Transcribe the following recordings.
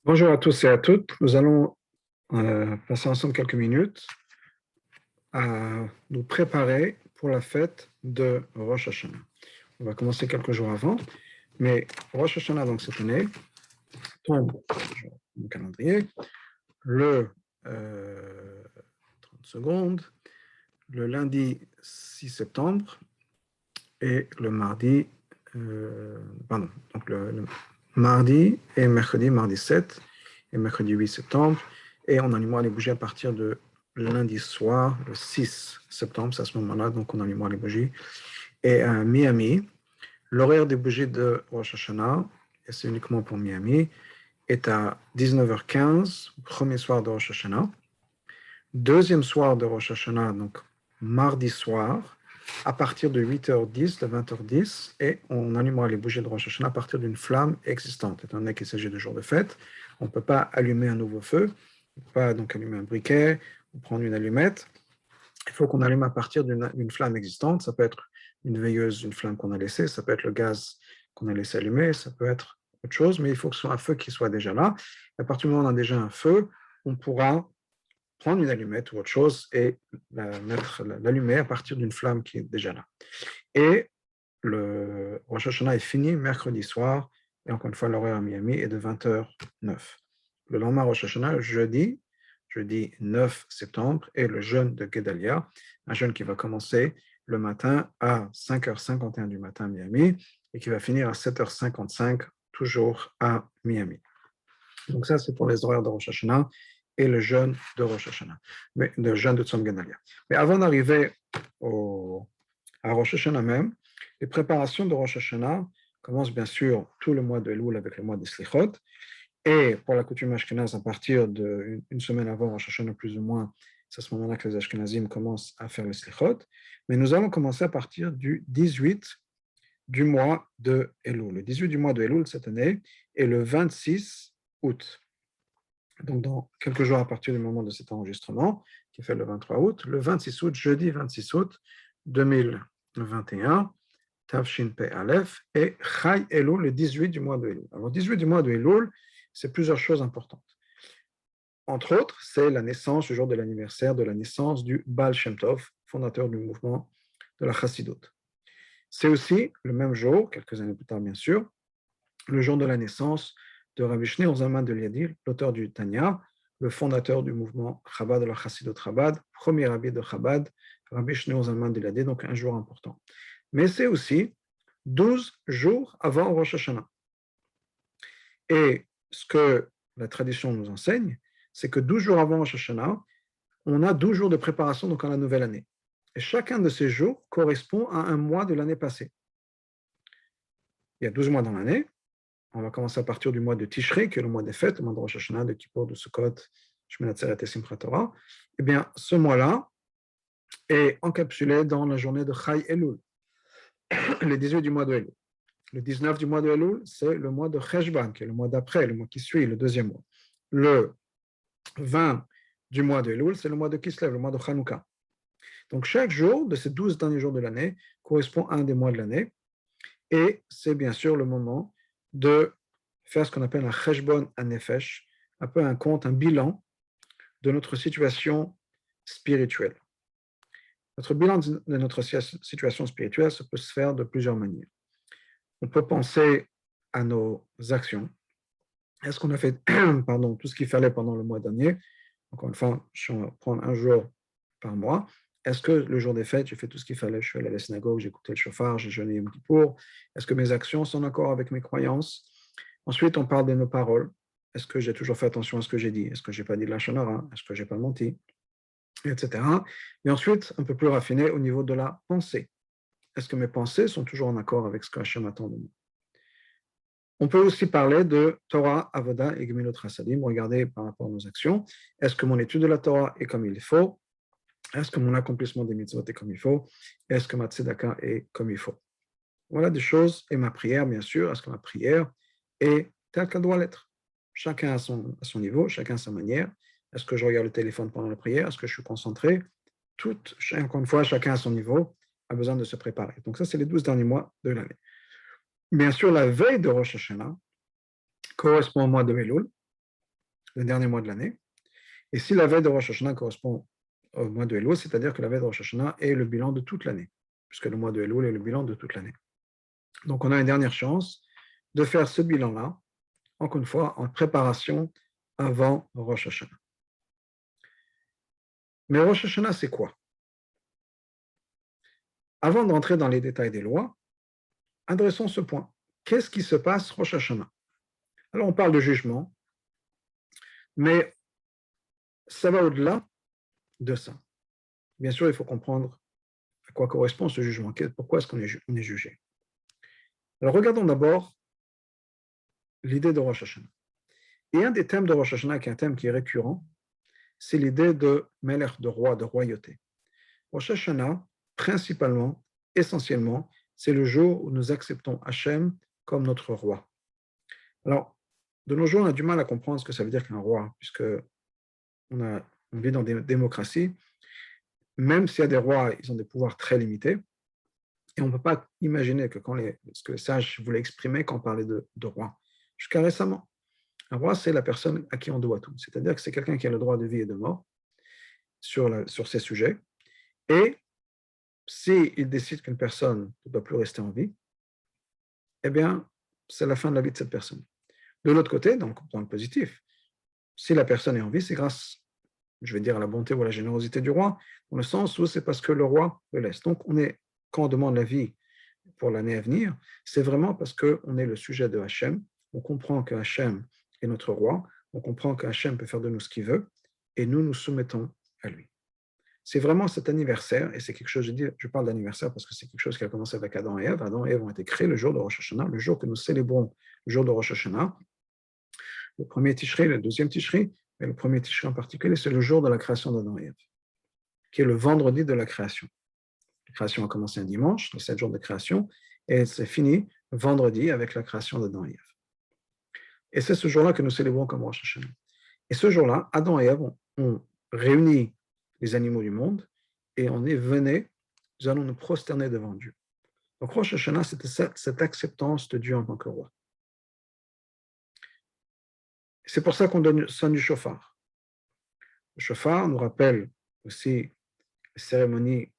Bonjour à tous et à toutes. Nous allons passer ensemble quelques minutes à nous préparer pour la fête de Rosh Hashanah. On va commencer quelques jours avant, mais Rosh Hashanah, donc cette année, tombe sur mon calendrier le 30 secondes, le lundi 6 septembre et le mardi, donc le mardi et mercredi, mardi 7 et mercredi 8 septembre. Et on allumera les bougies à partir de lundi soir, le 6 septembre, c'est à ce moment-là, donc on allumera les bougies. Et à Miami, l'horaire des bougies de Rosh Hashanah, et c'est uniquement pour Miami, est à 19h15, premier soir de Rosh Hashanah. Deuxième soir de Rosh Hashanah, donc mardi soir, à partir de 8h10, de 20h10, et on allumera les bougies de Rosh Hashanah à partir d'une flamme existante. Étant donné qu'il s'agit de jour de fête, on ne peut pas allumer un nouveau feu, on ne peut pas donc allumer un briquet ou prendre une allumette. Il faut qu'on allume à partir d'une flamme existante. Ça peut être une veilleuse, une flamme qu'on a laissée, ça peut être le gaz qu'on a laissé allumer, ça peut être autre chose, mais il faut que ce soit un feu qui soit déjà là. À partir du moment où on a déjà un feu, on pourra prendre une allumette ou autre chose et l'allumer à partir d'une flamme qui est déjà là. Et le Rosh Hashanah est fini mercredi soir, et encore une fois, l'horaire à Miami est de 20h09. Le lendemain Rosh Hashanah, jeudi 9 septembre, est le jeûne de Gedalia, un jeûne qui va commencer le matin à 5h51 du matin à Miami et qui va finir à 7h55 toujours à Miami. Donc ça, c'est pour les horaires de Rosh Hashanah et le jeûne de Rosh Hashanah, mais le jeûne de Tzom Gedalia. Mais avant d'arriver à Rosh Hashanah même, les préparations de Rosh Hashanah commencent bien sûr tout le mois de Elul avec le mois des Slichot, et pour la coutume ashkénaze, à partir d'une semaine avant Rosh Hashanah plus ou moins, c'est à ce moment-là que les Ashkenazim commencent à faire les Slichot, mais nous allons commencer à partir du 18 du mois de Elul. Le 18 du mois de Elul cette année est le 26 août. Donc, dans quelques jours à partir du moment de cet enregistrement, qui est fait le 23 août, le 26 août, jeudi 26 août 2021, Tavshin Pe Aleph, et Chai Elul, le 18 du mois de Elul. Alors, 18 du mois de Elul, c'est plusieurs choses importantes. Entre autres, c'est la naissance, le jour de l'anniversaire de la naissance du Baal Shem Tov, fondateur du mouvement de la Chassidut. C'est aussi le même jour, quelques années plus tard bien sûr, le jour de la naissance de Rabbi Shneur Zalman de Liadi, l'auteur du Tanya, le fondateur du mouvement Chabad de la Chassidut Chabad, premier rabbi de Chabad, Rabbi Shneur Zalman de Liadi, donc un jour important. Mais c'est aussi 12 jours avant Rosh Hashanah. Et ce que la tradition nous enseigne, c'est que 12 jours avant Rosh Hashanah, on a 12 jours de préparation donc à la nouvelle année. Et chacun de ces jours correspond à un mois de l'année passée. Il y a 12 mois dans l'année. On va commencer à partir du mois de Tishrei, qui est le mois des fêtes, le mois de Rosh Hashanah, de Kippour, de Sukkot, Shemini Atzeret et Simchat Torah. Eh bien, ce mois-là est encapsulé dans la journée de Chai Elul, le 18 du mois de Elul. Le 19 du mois de Elul, c'est le mois de Cheshvan, qui est le mois d'après, le mois qui suit, le deuxième mois. Le 20 du mois de Elul, c'est le mois de Kislev, le mois de Hanouka. Donc, chaque jour de ces 12 derniers jours de l'année correspond à un des mois de l'année. Et c'est bien sûr le moment de faire ce qu'on appelle un cheshbon hanefesh, un peu un compte, un bilan de notre situation spirituelle. Notre bilan de notre situation spirituelle, ça peut se faire de plusieurs manières. On peut penser à nos actions. Est-ce qu'on a fait tout ce qu'il fallait pendant le mois dernier? Encore une fois, je vais prendre un jour par mois. Est-ce que le jour des fêtes, j'ai fait tout ce qu'il fallait? Je suis allé à la synagogue, j'ai écouté le chauffard, j'ai jeûné Yom Kippour. Est-ce que mes actions sont en accord avec mes croyances? Ensuite, on parle de nos paroles. Est-ce que j'ai toujours fait attention à ce que j'ai dit? Est-ce que je n'ai pas dit de la chanara? Est-ce que je n'ai pas menti? Etc. Et ensuite, un peu plus raffiné au niveau de la pensée. Est-ce que mes pensées sont toujours en accord avec ce que Hachem attend de moi? On peut aussi parler de Torah, Avoda et Gemilot Chasadim. Regardez par rapport à nos actions. Est-ce que mon étude de la Torah est comme il faut? Est-ce que mon accomplissement des mitzvot est comme il faut? Est-ce que ma tzedaka est comme il faut? Voilà des choses. Et ma prière, bien sûr. Est-ce que ma prière est telle qu'elle doit l'être? Chacun à son niveau, chacun à sa manière. Est-ce que je regarde le téléphone pendant la prière? Est-ce que je suis concentré? Encore une fois, chacun à son niveau a besoin de se préparer. Donc ça, c'est les 12 derniers mois de l'année. Bien sûr, la veille de Rosh Hashanah correspond au mois de Elul. le dernier mois de l'année. Et si la veille de Rosh Hashanah correspond au mois de Elul, c'est-à-dire que la veille de Rosh Hashanah est le bilan de toute l'année, puisque le mois de Elul est le bilan de toute l'année. Donc on a une dernière chance de faire ce bilan-là, encore une fois, en préparation avant Rosh Hashanah. Mais Rosh Hashanah, c'est quoi? Avant d'entrer dans les détails des lois, adressons ce point. Qu'est-ce qui se passe Rosh Hashanah? Alors on parle de jugement, mais ça va au-delà de ça. Bien sûr, il faut comprendre à quoi correspond ce jugement, pourquoi est-ce qu'on est jugé. Alors regardons d'abord l'idée de Rosh Hashanah. Et un des thèmes de Rosh Hashanah, qui est un thème qui est récurrent, c'est l'idée de Melech, de roi, de royauté. Rosh Hashanah, principalement, essentiellement, c'est le jour où nous acceptons Hachem comme notre roi. Alors, de nos jours, on a du mal à comprendre ce que ça veut dire qu'un roi, puisque on vit dans des démocraties. Même s'il y a des rois, ils ont des pouvoirs très limités. Et on ne peut pas imaginer que ce que les sages voulaient exprimer quand on parlait de roi. Jusqu'à récemment, un roi, c'est la personne à qui on doit tout. C'est-à-dire que c'est quelqu'un qui a le droit de vie et de mort sur ces sujets. Et s'il décide qu'une personne ne doit plus rester en vie, eh bien, c'est la fin de la vie de cette personne. De l'autre côté, donc dans le positif, si la personne est en vie, c'est grâce, je vais dire, à la bonté ou à la générosité du roi, dans le sens où c'est parce que le roi le laisse. Donc, quand on demande la vie pour l'année à venir, c'est vraiment parce qu'on est le sujet de Hachem, on comprend que Hachem est notre roi, on comprend que Hachem peut faire de nous ce qu'il veut, et nous nous soumettons à lui. C'est vraiment cet anniversaire, et c'est quelque chose, je parle d'anniversaire parce que c'est quelque chose qui a commencé avec Adam et Ève. Adam et Ève ont été créés le jour de Rosh Hashanah, le jour que nous célébrons, le jour de Rosh Hashanah, le premier Tishri, le deuxième Tishri, mais le premier Tishri en particulier, c'est le jour de la création d'Adam et Ève, qui est le vendredi de la création. La création a commencé un dimanche, les 7 jours de création, et elle s'est finie vendredi avec la création d'Adam et Ève. Et c'est ce jour-là que nous célébrons comme Rosh Hashanah. Et ce jour-là, Adam et Ève ont réuni les animaux du monde et on est venus, nous allons nous prosterner devant Dieu. Donc Rosh Hashanah, c'était cette acceptance de Dieu en tant que roi. C'est pour ça qu'on sonne du shofar. Le shofar nous rappelle aussi la cérémonie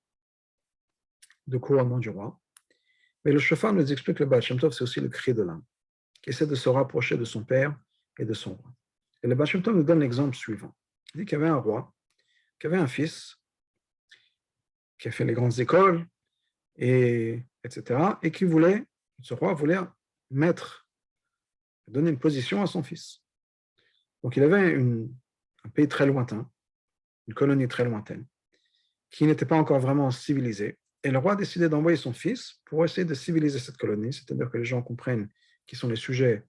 de couronnement du roi. Mais le shofar nous explique que le Baal Shem Tov, c'est aussi le cri de l'âme, qui essaie de se rapprocher de son père et de son roi. Et le Baal Shem Tov nous donne l'exemple suivant. Il dit qu'il y avait un roi, qui avait un fils, qui a fait les grandes écoles, etc., et ce roi voulait donner une position à son fils. Donc il avait un pays très lointain, une colonie très lointaine, qui n'était pas encore vraiment civilisée, et le roi a décidé d'envoyer son fils pour essayer de civiliser cette colonie, c'est-à-dire que les gens comprennent qui sont les sujets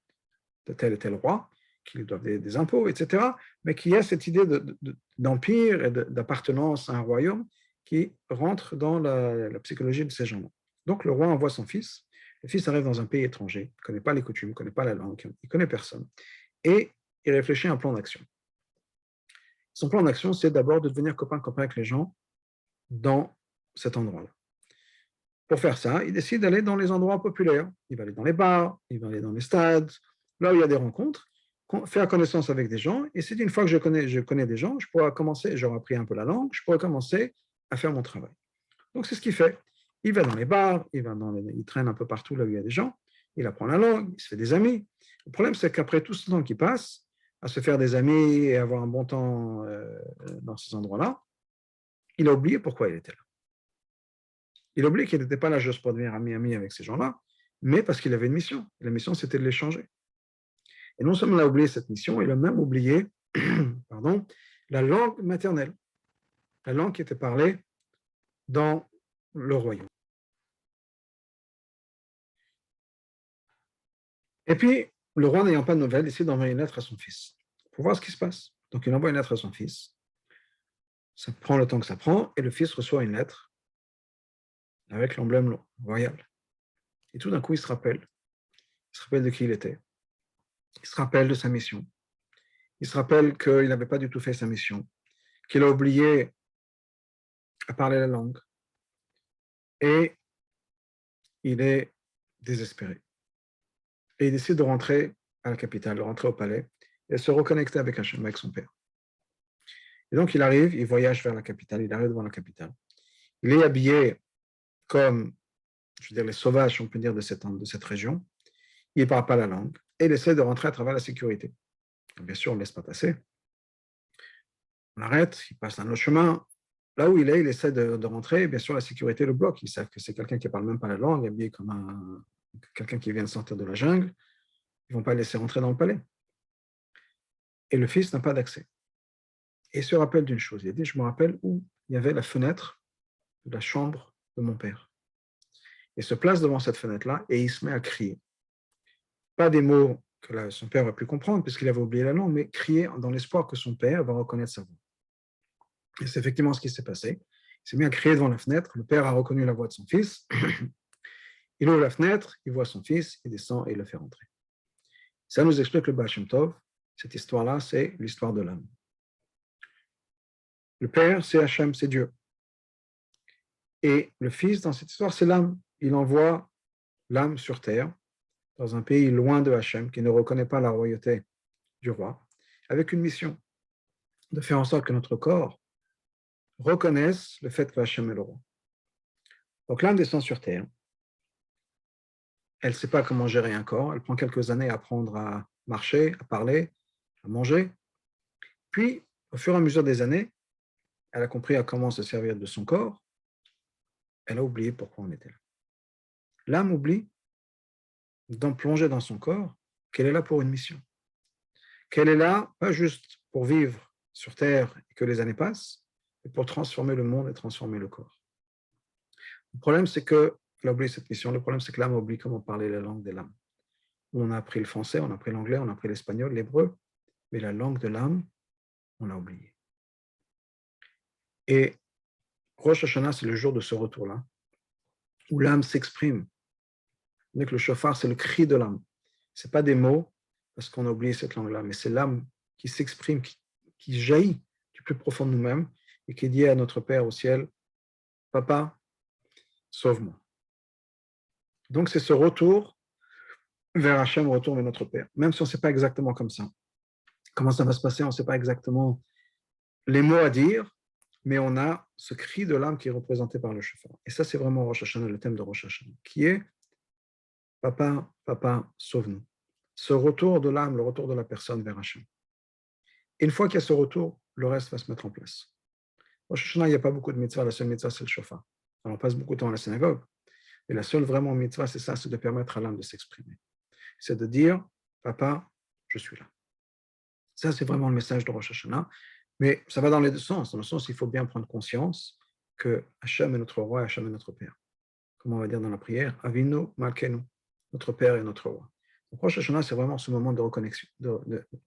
de tel et tel roi, qu'ils doivent des impôts, etc., mais qu'il y a cette idée d'empire et d'appartenance à un royaume qui rentre dans la psychologie de ces gens-là. Donc le roi envoie son fils, le fils arrive dans un pays étranger, il ne connaît pas les coutumes, il ne connaît pas la langue, il ne connaît personne, et il réfléchit à un plan d'action. Son plan d'action, c'est d'abord de devenir copain-copain avec les gens dans cet endroit-là. Pour faire ça, il décide d'aller dans les endroits populaires. Il va aller dans les bars, il va aller dans les stades, là où il y a des rencontres, faire connaissance avec des gens. Et c'est une fois que je connais des gens, je pourrais commencer, j'aurai appris un peu la langue, je pourrais commencer à faire mon travail. Donc c'est ce qu'il fait. Il va dans les bars, il traîne un peu partout là où il y a des gens, il apprend la langue, il se fait des amis. Le problème, c'est qu'après tout ce temps qui passe, à se faire des amis et avoir un bon temps dans ces endroits-là, il a oublié pourquoi il était là. Il a oublié qu'il n'était pas là juste pour devenir ami avec ces gens-là, mais parce qu'il avait une mission. Et la mission, c'était de les changer. Et non seulement il a oublié cette mission, il a même oublié la langue maternelle, la langue qui était parlée dans le royaume. Et puis, le roi, n'ayant pas de nouvelles, décide d'envoyer une lettre à son fils pour voir ce qui se passe. Donc, il envoie une lettre à son fils. Ça prend le temps que ça prend, et le fils reçoit une lettre avec l'emblème royal. Et tout d'un coup, il se rappelle de qui il était. Il se rappelle de sa mission. Il se rappelle qu'il n'avait pas du tout fait sa mission, qu'il a oublié à parler la langue. Et il est désespéré. Et il décide de rentrer à la capitale, de rentrer au palais, et se reconnecter avec Hachem, avec son Père. Et donc, il arrive, il voyage vers la capitale, il arrive devant la capitale. Il est habillé comme, je veux dire, les sauvages, on peut dire, de cette région. Il ne parle pas la langue et il essaie de rentrer à travers la sécurité. Bien sûr, on ne laisse pas passer. On arrête, il passe un autre chemin. Là où il est, il essaie de rentrer. Bien sûr, la sécurité le bloque. Ils savent que c'est quelqu'un qui ne parle même pas la langue, habillé comme quelqu'un qui vient de sortir de la jungle. Ils ne vont pas le laisser rentrer dans le palais. Et le fils n'a pas d'accès. Et il se rappelle d'une chose. Il dit, je me rappelle où il y avait la fenêtre de la chambre de mon père. Il se place devant cette fenêtre-là et il se met à crier. Pas des mots que son père va plus comprendre, puisqu'il avait oublié la langue, mais crier dans l'espoir que son père va reconnaître sa voix. Et c'est effectivement ce qui s'est passé. Il s'est mis à crier devant la fenêtre. Le père a reconnu la voix de son fils. Il ouvre la fenêtre, il voit son fils, il descend et il le fait rentrer. Ça nous explique le Baal Shem Tov. Cette histoire-là, c'est l'histoire de l'âme. Le père, c'est Hachem, c'est Dieu. Et le fils, dans cette histoire, c'est l'âme. Il envoie l'âme sur terre, dans un pays loin de Hachem, qui ne reconnaît pas la royauté du roi, avec une mission de faire en sorte que notre corps reconnaisse le fait que Hachem est le roi. Donc l'âme descend sur terre. Elle ne sait pas comment gérer un corps. Elle prend quelques années à apprendre à marcher, à parler, à manger. Puis, au fur et à mesure des années, elle a compris à comment se servir de son corps. Elle a oublié pourquoi on était là. L'âme oublie d'en plonger dans son corps qu'elle est là pour une mission. Qu'elle est là, pas juste pour vivre sur Terre et que les années passent, mais pour transformer le monde et transformer le corps. Le problème, c'est qu'elle a oublié cette mission. Le problème, c'est que l'âme oublie comment parler la langue de l'âme. On a appris le français, on a appris l'anglais, on a appris l'espagnol, l'hébreu, mais la langue de l'âme, on l'a oubliée. Et Rosh Hashanah, c'est le jour de ce retour-là, où l'âme s'exprime. Que le shofar, c'est le cri de l'âme. Ce n'est pas des mots, parce qu'on a oublié cette langue-là, mais c'est l'âme qui s'exprime, qui jaillit du plus profond de nous-mêmes et qui dit à notre Père au ciel, « Papa, sauve-moi ». Donc, c'est ce retour vers Hachem, retour vers notre Père. Même si on ne sait pas exactement comme ça. Comment ça va se passer, on ne sait pas exactement les mots à dire, mais on a ce cri de l'âme qui est représenté par le shofar. Et ça, c'est vraiment Rosh Hashanah, le thème de Rosh Hashanah, qui est « Papa, papa, sauve-nous ». Ce retour de l'âme, le retour de la personne vers Hachem. Et une fois qu'il y a ce retour, le reste va se mettre en place. Rosh Hashanah, il n'y a pas beaucoup de mitzvahs, la seule mitzvah, c'est le shofar. Alors, on passe beaucoup de temps à la synagogue, mais la seule vraiment mitzvah, c'est ça, c'est de permettre à l'âme de s'exprimer. C'est de dire, papa, je suis là. Ça, c'est vraiment le message de Rosh Hashanah, mais ça va dans les deux sens. Dans le sens, il faut bien prendre conscience que Hachem est notre roi, Hachem est notre père. Comme on va dire dans la prière, Avinu Malkenu, notre père et notre roi. Donc, Rosh Hashanah, c'est vraiment ce moment de reconnexion.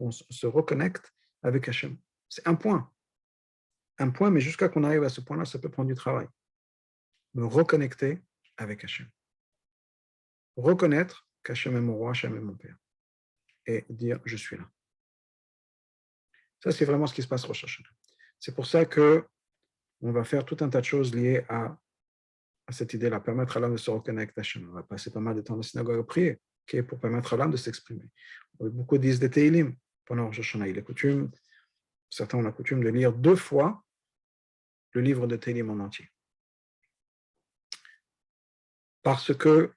On se reconnecte avec Hachem. C'est un point, mais jusqu'à qu'on arrive à ce point-là, ça peut prendre du travail. Me reconnecter avec Hachem. Reconnaître qu'Hachem est mon roi, Hachem est mon père. Et dire, je suis là. Ça, c'est vraiment ce qui se passe au Rosh Hashanah. C'est pour ça qu'on va faire tout un tas de choses liées à cette idée-là, permettre à l'âme de se reconnecter à Hachem. On va passer pas mal de temps dans la synagogue à prier, pour permettre à l'âme de s'exprimer. Beaucoup disent des Teilim pendant Rosh Hashanah. Il est coutume, certains ont la coutume de lire 2 fois le livre de Teilim en entier. Parce que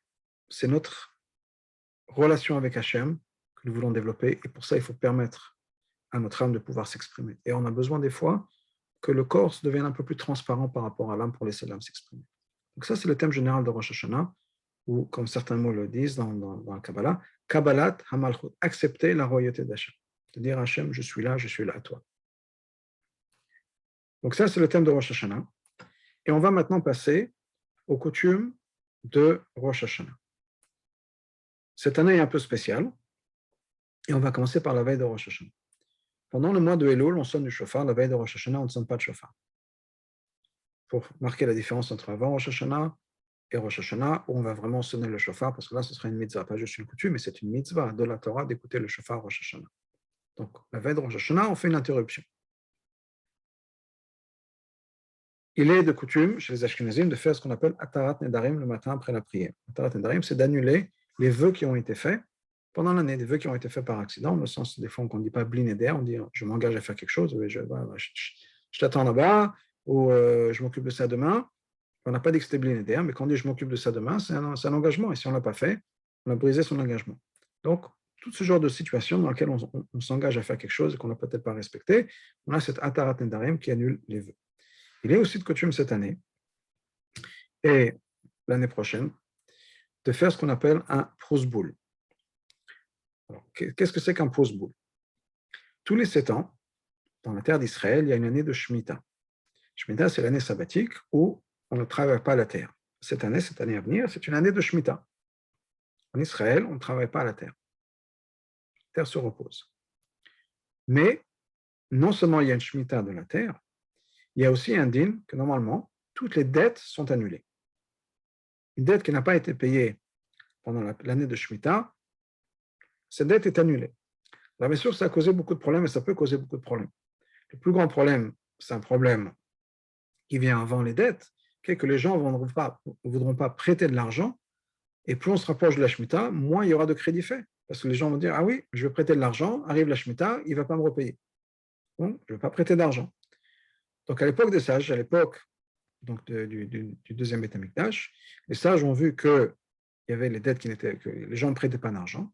c'est notre relation avec Hachem que nous voulons développer, et pour ça, il faut permettre à notre âme de pouvoir s'exprimer. Et on a besoin des fois que le corps devienne un peu plus transparent par rapport à l'âme pour laisser l'âme s'exprimer. Donc ça, c'est le thème général de Rosh Hashanah, ou comme certains mots le disent dans la Kabbalah, Kabbalat Hamalchut, accepter la royauté d'Hachem. De dire à Hachem, je suis là à toi. Donc ça, c'est le thème de Rosh Hashanah. Et on va maintenant passer aux coutumes de Rosh Hashanah. Cette année est un peu spéciale, et on va commencer par la veille de Rosh Hashanah. Pendant le mois de Elul, on sonne du shofar. La veille de Rosh Hashanah, on ne sonne pas de shofar. Pour marquer la différence entre avant Rosh Hashanah et Rosh Hashanah, où on va vraiment sonner le shofar, parce que là, ce sera une mitzvah, pas juste une coutume, mais c'est une mitzvah de la Torah d'écouter le shofar Rosh Hashanah. Donc, la veille de Rosh Hashanah, on fait une interruption. Il est de coutume, chez les Ashkenazim, de faire ce qu'on appelle Atarat Nedarim le matin après la prière. Atarat Nedarim, c'est d'annuler les vœux qui ont été faits pendant l'année, des vœux qui ont été faits par accident, dans le sens, des fois, qu'on ne dit pas blin eder, on dit je m'engage à faire quelque chose, je t'attends là-bas, ou je m'occupe de ça demain. On n'a pas dit que c'était blin eder, mais quand on dit je m'occupe de ça demain, c'est un engagement, et si on ne l'a pas fait, on a brisé son engagement. Donc, tout ce genre de situation dans laquelle on s'engage à faire quelque chose et qu'on n'a peut-être pas respecté, on a cet atarat nedarim qui annule les vœux. Il est aussi de coutume cette année et l'année prochaine de faire ce qu'on appelle un prosboul. Alors, qu'est-ce que c'est qu'un prosboul? Tous les 7 ans, dans la terre d'Israël, il y a une année de Shemitah. Shemitah, c'est l'année sabbatique où on ne travaille pas la terre. Cette année à venir, c'est une année de Shemitah. En Israël, on ne travaille pas la terre. La terre se repose. Mais non seulement il y a une Shemitah de la terre, il y a aussi un din que normalement, toutes les dettes sont annulées. Une dette qui n'a pas été payée pendant l'année de Shemitah, cette dette est annulée. Alors bien sûr, ça a causé beaucoup de problèmes et ça peut causer beaucoup de problèmes. Le plus grand problème, c'est un problème qui vient avant les dettes, qui est que les gens ne voudront pas prêter de l'argent, et plus on se rapproche de la Shemitah, moins il y aura de crédit fait. Parce que les gens vont dire, ah oui, je vais prêter de l'argent, arrive la Shemitah, il ne va pas me repayer. Donc, je ne vais pas prêter d'argent. Donc, à l'époque des sages, à l'époque donc, du deuxième Beth Amikdash, les sages ont vu qu'il y avait les dettes que les gens ne prêtaient pas d'argent.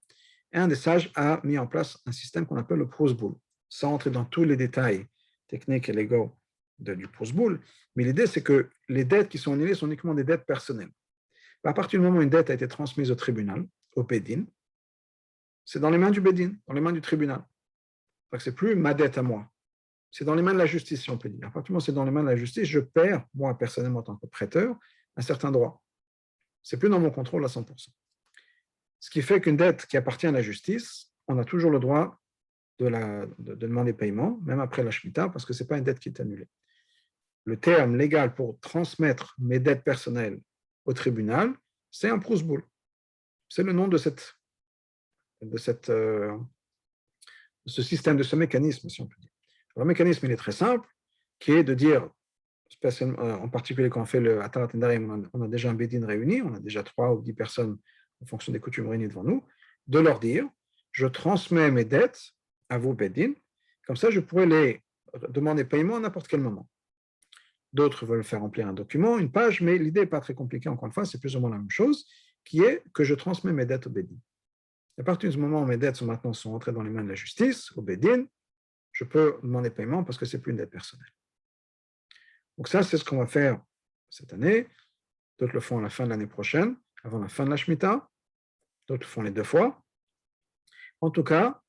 Et un des sages a mis en place un système qu'on appelle le prosboul, sans entrer dans tous les détails techniques et légaux du prosboul, mais l'idée c'est que les dettes qui sont annulées sont uniquement des dettes personnelles. À partir du moment où une dette a été transmise au tribunal, au Bédin, c'est dans les mains du Bédin, dans les mains du tribunal. Donc c'est plus ma dette à moi, c'est dans les mains de la justice, si on peut dire. À partir du moment où c'est dans les mains de la justice, je perds, moi personnellement en tant que prêteur, un certain droit. C'est plus dans mon contrôle à 100%. Ce qui fait qu'une dette qui appartient à la justice, on a toujours le droit de demander paiement, même après la Shemitah, parce que ce n'est pas une dette qui est annulée. Le terme légal pour transmettre mes dettes personnelles au tribunal, c'est un prosboul. C'est le nom de ce système, de ce mécanisme, si on peut dire. Alors, le mécanisme, il est très simple, qui est de dire, en particulier quand on fait le Atarat Nedarim, on a déjà un Bédine réuni, on a déjà 3 ou 10 personnes en fonction des coutumes réunies devant nous, de leur dire, je transmets mes dettes à vos Bédine, comme ça je pourrais les demander paiement à n'importe quel moment. D'autres veulent faire remplir un document, une page, mais l'idée n'est pas très compliquée, encore une fois, c'est plus ou moins la même chose, qui est que je transmets mes dettes au Bédin. À partir du moment où mes dettes sont entrées dans les mains de la justice, au Bédin, je peux demander paiement parce que ce n'est plus une dette personnelle. Donc ça, c'est ce qu'on va faire cette année. D'autres le font à la fin de l'année prochaine, avant la fin de la Shemitah. D'autres le font les 2 fois. En tout cas,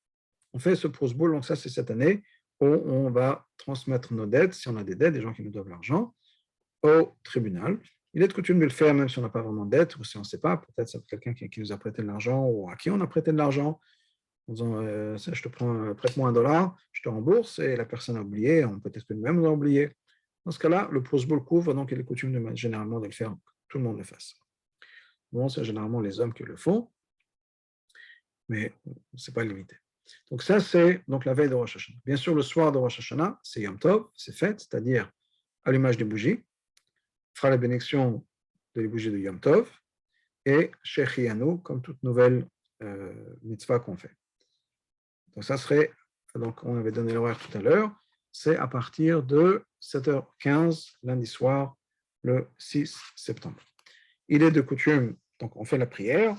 on fait ce prosboul, donc ça, c'est cette année où on va transmettre nos dettes, si on a des dettes, des gens qui nous doivent l'argent, au tribunal. Il est de coutume de le faire même si on n'a pas vraiment de dette, ou si on ne sait pas, peut-être c'est quelqu'un qui nous a prêté de l'argent, ou à qui on a prêté de l'argent, en disant je te prends, prête-moi $1, je te rembourse, et la personne a oublié, peut-être que nous-mêmes on a oublié. Dans ce cas-là, le prosboul couvre, donc il est coutume généralement de le faire, que tout le monde le fasse. Bon, c'est généralement les hommes qui le font, mais ce n'est pas limité. Donc ça, c'est donc la veille de Rosh Hashanah. Bien sûr, le soir de Rosh Hashanah, c'est Yom Tov, c'est fête, c'est-à-dire allumage des bougies, fera la bénédiction de les bougies de Yom Tov, et Shechianu, comme toute nouvelle mitzvah qu'on fait. Donc ça serait, donc on avait donné l'horaire tout à l'heure, c'est à partir de 7h15 lundi soir, le 6 septembre. Il est de coutume, donc on fait la prière,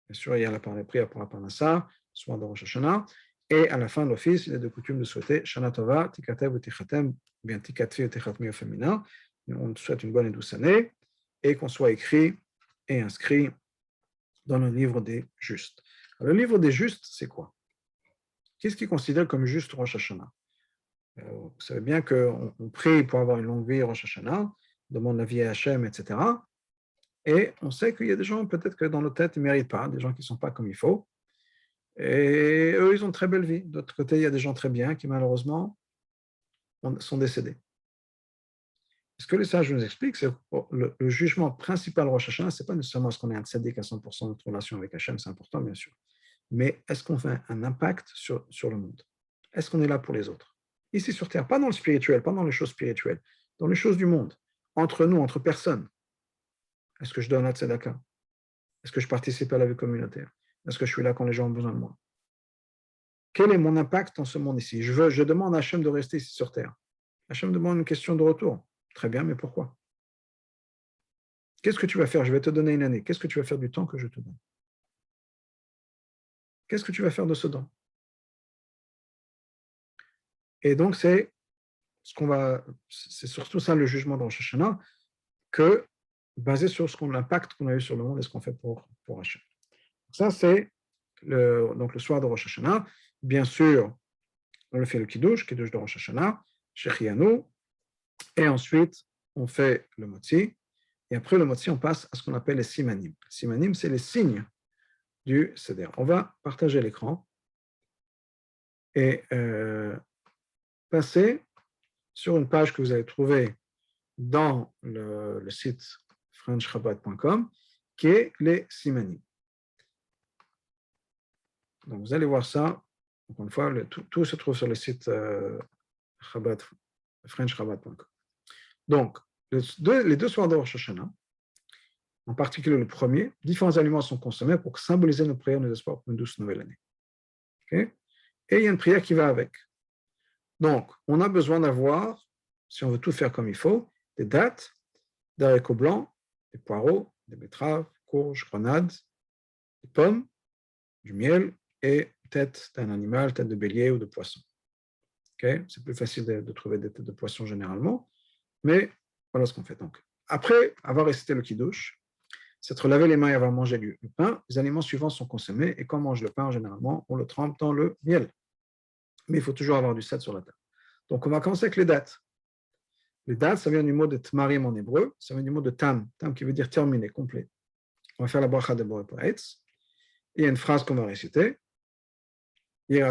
bien sûr il y a la prière pour la Parnassa, soir de Rosh Hashanah, et à la fin de l'office, il est de coutume de souhaiter Shana Tova, Tikatev ou Tichatem, bien Tikatvi ou Tichatmi au féminin, on souhaite une bonne et douce année, et qu'on soit écrit et inscrit dans le livre des justes. Alors, le livre des justes, c'est quoi? Qu'est-ce qu'ils considèrent comme juste Rosh Hashanah? Vous savez bien qu'on prie pour avoir une longue vie Rosh Hashanah, on demande la vie à Hachem, etc. Et on sait qu'il y a des gens, peut-être que dans nos têtes, ils ne méritent pas, des gens qui ne sont pas comme il faut. Et eux, ils ont une très belle vie. D'autre côté, il y a des gens très bien qui, malheureusement, sont décédés. Ce que les sages nous expliquent, c'est que le jugement principal Rosh Hashanah, ce n'est pas nécessairement est-ce qu'on est un tzaddik à 100% de notre relation avec Hachem, c'est important, bien sûr. Mais est-ce qu'on fait un impact sur le monde? Est-ce qu'on est là pour les autres? Ici sur Terre, pas dans le spirituel, pas dans les choses spirituelles, dans les choses du monde, entre nous, entre personnes. Est-ce que je donne la tzedaka? Est-ce que je participe à la vie communautaire? Est-ce que je suis là quand les gens ont besoin de moi? Quel est mon impact dans ce monde ici? Je demande à Hachem de rester ici sur Terre. Hachem demande une question de retour. Très bien, mais pourquoi? Qu'est-ce que tu vas faire? Je vais te donner une année. Qu'est-ce que tu vas faire du temps que je te donne? Qu'est-ce que tu vas faire de ce temps? Et donc, c'est surtout ça le jugement de Rosh Hashanah, que basé sur l'impact qu'on a eu sur le monde et ce qu'on fait pour Hachem. Ça, c'est donc le soir de Rosh Hashanah. Bien sûr, on le fait le Kiddush de Rosh Hashanah, Shechianu, et ensuite, on fait le Motzi. Et après le Motzi, on passe à ce qu'on appelle les Simanim. Les Simanim, c'est les signes du Seder. On va partager l'écran et passer sur une page que vous allez trouver dans le site frenchrabat.com, qui est les Simanim. Donc, vous allez voir ça. Encore une fois, tout se trouve sur le site frenchrabat.com. Donc, les deux soirs de Rosh Hashanah, en particulier le premier, différents aliments sont consommés pour symboliser nos prières, nos espoirs pour une douce nouvelle année. Okay? Et il y a une prière qui va avec. Donc, on a besoin d'avoir, si on veut tout faire comme il faut, des dattes, des haricots blancs, des poireaux, des betteraves, courges, grenades, des pommes, du miel et tête d'un animal, tête de bélier ou de poisson. Okay? C'est plus facile de trouver des têtes de poisson généralement, mais voilà ce qu'on fait. Donc, après avoir récité le kiddush, s'être lavé les mains et avoir mangé du pain, les aliments suivants sont consommés, et quand on mange le pain, généralement, on le trempe dans le miel. Mais il faut toujours avoir du sel sur la table. Donc, on va commencer avec les dates. Les dates, ça vient du mot de tmarim en hébreu, ça vient du mot de tam qui veut dire terminé, complet. On va faire la bracha de Boré Paetz. Il y a une phrase qu'on va réciter. Qu'il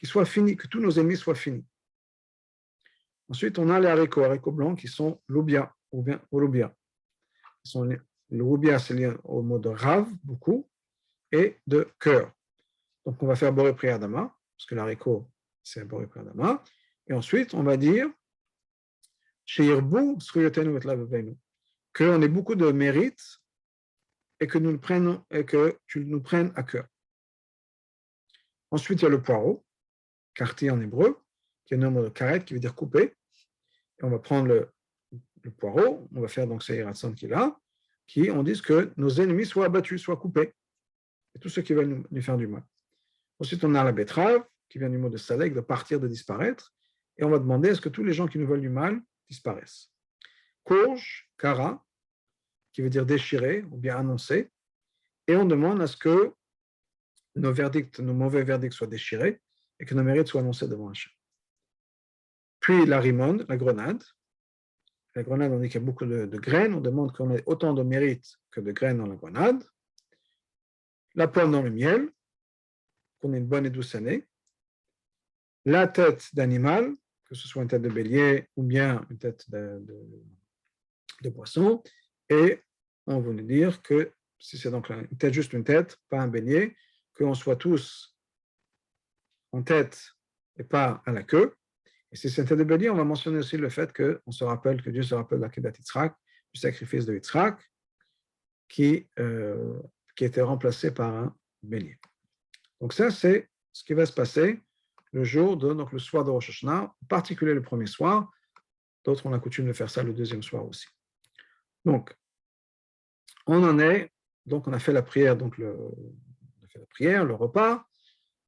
soit fini, que tous nos ennemis soient finis. Ensuite, on a les haricots blancs qui sont l'oubia, ou bien l'oubia. Le roubia, c'est lié au mot de rav, beaucoup, et de cœur. Donc, on va faire Boré Priadama, parce que l'haricot, c'est Boré Priadama. Et ensuite, on va dire qu'on ait beaucoup de mérite et que tu nous prennes à cœur. Ensuite, il y a le poireau, karti en hébreu, qui est un mot de karet, qui veut dire couper. Et on va prendre le poireau, on va faire donc ce hiratson qui est là, qui on dit que nos ennemis soient abattus, soient coupés, et tous ceux qui veulent nous faire du mal. Ensuite, on a la betterave, qui vient du mot de salek, de partir, de disparaître, et on va demander est-ce que tous les gens qui nous veulent du mal disparaissent. Courge, kara, qui veut dire déchirer ou bien annoncer, et on demande à ce que nos mauvais verdicts soient déchirés et que nos mérites soient annoncés devant Hachem. Puis la rimone, la grenade. La grenade, on dit qu'il y a beaucoup de graines, on demande qu'on ait autant de mérites que de graines dans la grenade. La pomme dans le miel, qu'on ait une bonne et douce année. La tête d'animal, que ce soit une tête de bélier ou bien une tête de poisson. Et on veut nous dire que si c'est donc juste une tête, pas un bélier, qu'on soit tous en tête et pas à la queue. Et si c'est une tête de bélier, on va mentionner aussi le fait que Dieu se rappelle de la Kedat Yitzhak, du sacrifice de Yitzhak, qui était remplacé par un bélier. Donc ça, c'est ce qui va se passer le soir de Rosh Hashanah, en particulier le premier soir. D'autres ont la coutume de faire ça le deuxième soir aussi. Donc, on a fait la prière, le repas,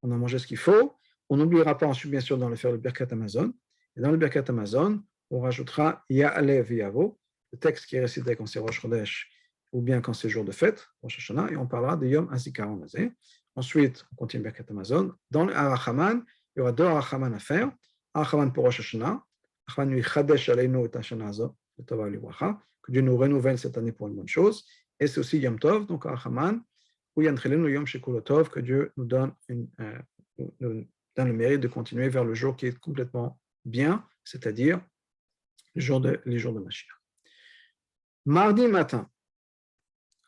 on a mangé ce qu'il faut. On n'oubliera pas ensuite, bien sûr, de faire le Birkat Hamazon. Et dans le Birkat Hamazon, on rajoutera Ya'alev Yavo, le texte qui est récité quand c'est Rosh Chodesh ou bien quand c'est jour de fête, Rosh Hashanah, et on parlera de Yom HaZikaron Hazeh. Ensuite, on continue le Birkat Hamazon. Dans le Arachaman, il y aura deux Arachaman à faire. Arachaman pour Rosh Hashanah, Arachaman Yichadesh Aleinu et Hashanah Hazo, que Dieu nous renouvelle cette année pour une bonne chose. Et c'est aussi Yom Tov, donc Arachaman, ou Yantchelenu Yom Shekulotov, que Dieu nous donne le mérite de continuer vers le jour qui est complètement bien, c'est-à-dire les jours de Mashiach. Mardi matin,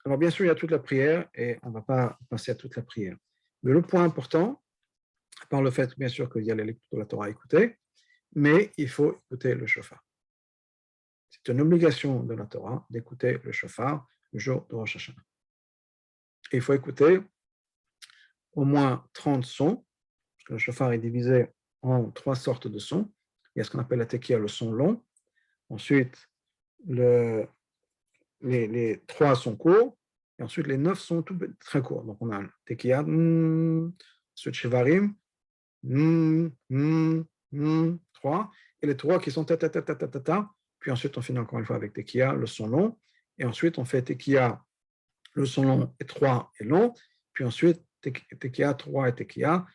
alors bien sûr il y a toute la prière et on ne va pas passer à toute la prière, mais le point important, à part le fait bien sûr qu'il y a les lectures de la Torah à écouter, mais il faut écouter le shofar. C'est une obligation de la Torah d'écouter le shofar le jour de Rosh Hashanah. Et il faut écouter au moins 30 sons, parce que le shofar est divisé en 3 sortes de sons. Il y a ce qu'on appelle la tekiya, le son long. Ensuite, les 3 sont courts. Et ensuite, les 9 sont très courts. Donc, on a le tekiya, ensuite shevarim, 3. Et les 3 qui sont ta, ta, ta, ta, ta, ta, ta. Puis ensuite, on finit encore une fois avec tekiya, le son long. Et ensuite, on fait tekiya, le son long et 3 et long. Puis ensuite, tekiya, 3 et tekiya,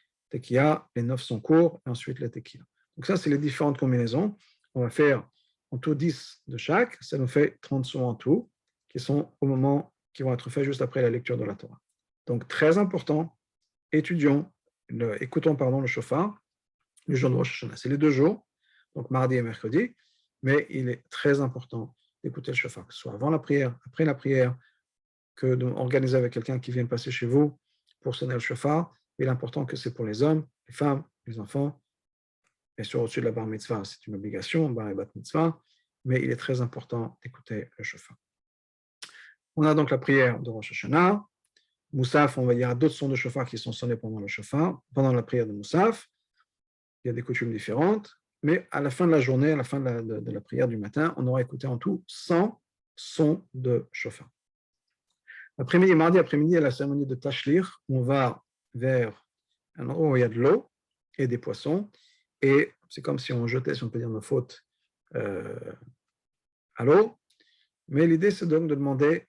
les 9 sont courts, et ensuite les tekiya. Donc ça, c'est les différentes combinaisons. On va faire en tout 10 de chaque, ça nous fait 30 sons en tout, qui sont au moment, qui vont être faits juste après la lecture de la Torah. Donc très important, écoutons le shofar, le jour de Rosh Hashanah. C'est les 2 jours, donc mardi et mercredi, mais il est très important d'écouter le shofar, que ce soit avant la prière, après la prière, que d'organiser avec quelqu'un qui vient passer chez vous pour sonner le shofar. Mais l'important que c'est pour les hommes, les femmes, les enfants, bien sûr au-dessus de la bar mitzvah, c'est une obligation, bar et bat mitzvah, mais il est très important d'écouter le shofar. On a donc la prière de Rosh Hashanah. Moussaf, on va dire, d'autres sons de shofar qui sont sonnés pendant le shofar, pendant la prière de Moussaf. Il y a des coutumes différentes, mais à la fin de la journée, à la fin de la prière du matin, on aura écouté en tout 100 sons de shofar. L'après-midi, mardi après-midi, il y a la cérémonie de Tashlir. On va vers un endroit où il y a de l'eau et des poissons. Et c'est comme si on jetait, si on peut dire, nos fautes à l'eau. Mais l'idée, c'est donc de demander,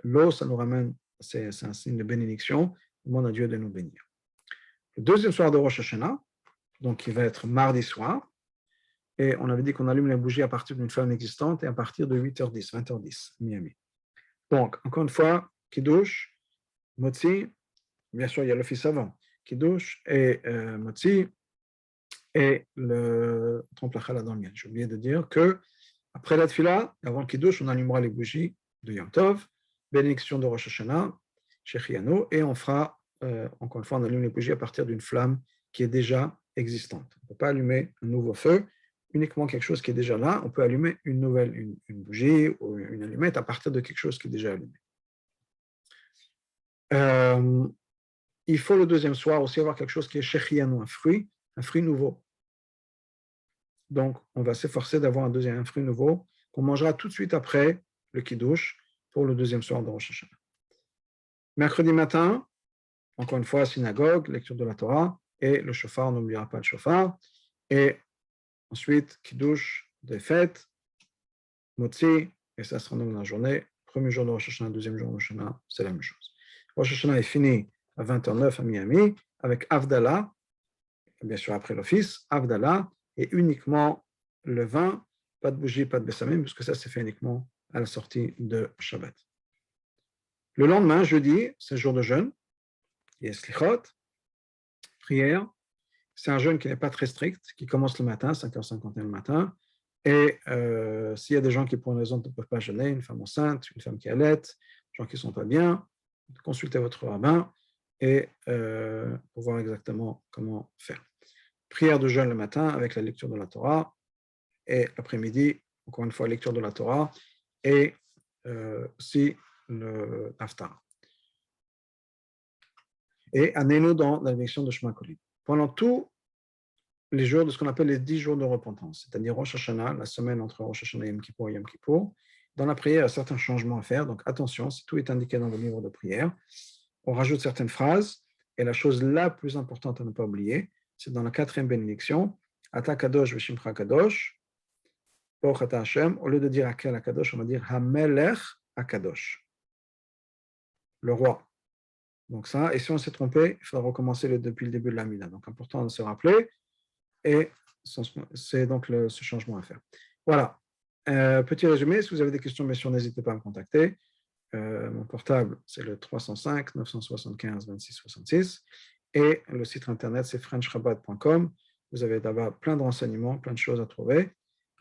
l'eau, ça nous ramène, c'est un signe de bénédiction. On demande à Dieu de nous bénir. Le deuxième soir de Rosh Hashanah, donc qui va être mardi soir, et on avait dit qu'on allume les bougies à partir d'une flamme existante et à partir de 8h10, 20h10, Miami. Donc, encore une fois, Kiddush, Motzi, bien sûr, il y a l'office avant, Kiddush et Motzi, et le trompe la challah dans le miel. J'ai oublié de dire que après la tfila, avant le Kiddush, on allumera les bougies de Yom Tov, bénédiction de Rosh Hashanah, Shechianu, et on fera, encore une fois, on allume les bougies à partir d'une flamme qui est déjà existante. On ne peut pas allumer un nouveau feu, uniquement quelque chose qui est déjà là. On peut allumer une bougie ou une allumette à partir de quelque chose qui est déjà allumé. Il faut le deuxième soir aussi avoir quelque chose qui est shechianu, un fruit nouveau. Donc, on va s'efforcer d'avoir un fruit nouveau qu'on mangera tout de suite après le kiddush pour le deuxième soir de Rosh Hashanah. Mercredi matin, encore une fois, synagogue, lecture de la Torah, et le shofar, on n'oubliera pas le shofar. Et ensuite, kiddush, des fêtes, motzi, et ça sera donc dans la journée. Premier jour de Rosh Hashanah, deuxième jour de Rosh Hashanah, c'est la même chose. Rosh Hashanah est fini à 20h09 à Miami, avec Havdalah, bien sûr après l'office, Havdalah, et uniquement le vin, pas de bougie, pas de bessamim, puisque ça c'est fait uniquement à la sortie de Shabbat. Le lendemain, jeudi, c'est jour de jeûne, il y a slichot, prière. C'est un jeûne qui n'est pas très strict, qui commence le matin, 5h51 le matin, et s'il y a des gens qui pour une raison ne peuvent pas jeûner, une femme enceinte, une femme qui allait, des gens qui ne sont pas bien, consultez votre rabbin et pour voir exactement comment faire. Prière de jeûne le matin avec la lecture de la Torah, et l'après-midi, encore une fois, lecture de la Torah, et aussi le Haftarah. Et amenez-nous dans la direction de Shema Kolim. Pendant tous les jours de ce qu'on appelle les 10 jours de repentance, c'est-à-dire Rosh Hashanah, la semaine entre Rosh Hashanah et Yom Kippour, dans la prière, il y a certains changements à faire, donc attention, tout est indiqué dans le livre de prière. On rajoute certaines phrases, et la chose la plus importante à ne pas oublier, c'est dans la 4e bénédiction, Ata Kadosh Veshimcha Kadosh, Ata Hashem, au lieu de dire Akel Akadosh, on va dire Hamelech Akadosh, le roi. Donc ça, et si on s'est trompé, il faudra recommencer depuis le début de la Mida. Donc important de se rappeler, et c'est donc ce changement à faire. Voilà, petit résumé, si vous avez des questions, bien sûr, n'hésitez pas à me contacter. Mon portable, c'est le 305 975 26 66, et le site internet, c'est frenchrabat.com. Vous avez d'abord plein de renseignements, plein de choses à trouver.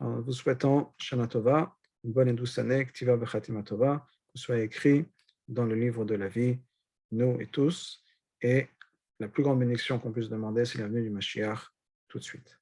En vous souhaitant Shana Tova, une bonne et douce année, Ktiva Bechatima Tova, que ce soit écrit dans le livre de la vie, nous et tous, et la plus grande bénédiction qu'on puisse demander, c'est la venue du Mashiach tout de suite.